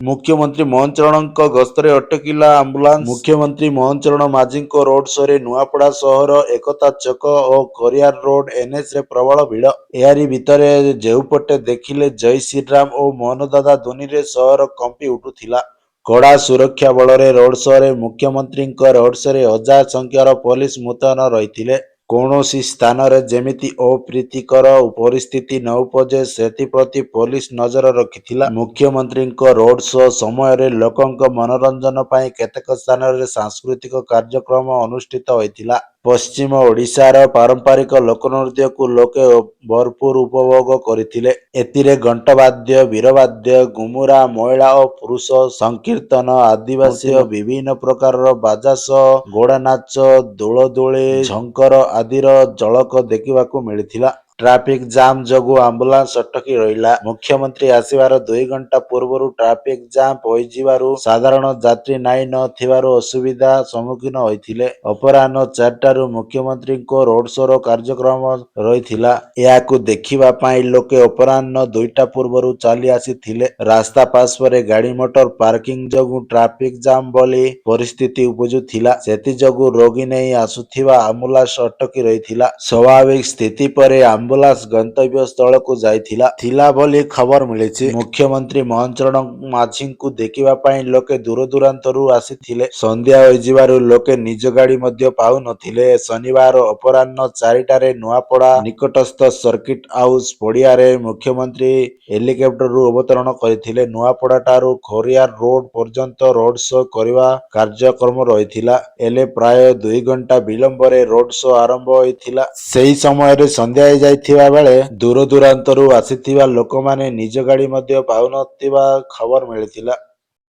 मुख्यमंत्री मोहन चरण गस्तरे अटकिला आंबुलांस। मुख्यमंत्री मोहन चरण माझी रोड शो रे नुआपड़ा सहर एकता चक और करियार रोड एनएच रे प्रबल भिड़। एहारी भितरे जेउपटे देखिले जय श्रीराम और मोहन दादा ध्वनि रे सहर कंपी उठुथिला। कड़ा सुरक्षा बल रे रोड शो रे मुख्यमंत्री रोड शो रे हजार संख्यार पुलिस मुतयन रहिथिले। कौनसी स्थान रे जेमिति अप्रीतिकर परिस्थिति न उपजे सेथिप्रति पुलिस नजर रखिथिला। मुख्यमंत्री रोड शो समय रे लोकंक मनोरंजन पाई केतेक स्थान रे सांस्कृतिक कार्यक्रम अनुष्ठित होइथिला। पश्चिम ओडिशार पारंपरिक लोकनृत्य को लोके भरपूर उपभोग करथिले। एतिरे घंटवाद्य वीरवाद्य घुमुरा महिला और पुरुष संकीर्तन आदिवासी विभिन्न प्रकार बाजा सह घोड़ा नाच दोलदोली झंकर आदिर झलक देखा मिलिथिला। ट्राफिक जाम जगु आंबुलांस अटकी रहिला। मुख्यमंत्री आसिबार 2 घंटा पूर्व ट्राफिक जाम होइजिबारु साधारण यात्री नाई न थिबारु असुविधा सम्मुखीन होइथिले। अपराह्न 4टारु मुख्यमंत्री को रोड शो कार्यक्रम रहिथिला। याकु देखिबा पाई लोके अपराह्न 2टा पूर्व चली आसीथिले। रास्ता पार्श्व गाड़ी मोटर पार्किंग जगु ट्राफिक जाम बोली परिस्थिति उपजुथिला। सेति जगु रोगी नहीं आसुथिबा आंबुलांस अटकी रहिथिला। स्वाभाविक स्थिति परे आंबुलांस गंतव्य स्थल को जाइथिला बोली खबर मिलिछि। मुख्यमंत्री मोहन चरण माझी को देखिबा पाई लोके दूर दूरांतरु आसीथिले। संध्या होइजिबारु लोके निज गाड़ी मध्य पाउ नथिले। शनिवार अपराह्न 4टारे नुआपड़ा निकटस्थ सर्किट हाउस पड़िया रे मुख्यमंत्री हेलिकॉप्टर अवतरण करथिले। नुआपड़ा ठारू खोरियार रोड पर्यंत रोड शो करवा कार्यक्रम रहिथिला। एले प्राय 2 घंटा विलंब रे रोड शो आरंभ होइथिला। सेही समय रे संध्या हो जाइथिबा बेले दूर दूरांतरु आसीथिबा लोकमाने निज गाड़ी मध्य पाउ नथिबा खबर मिलिथिला।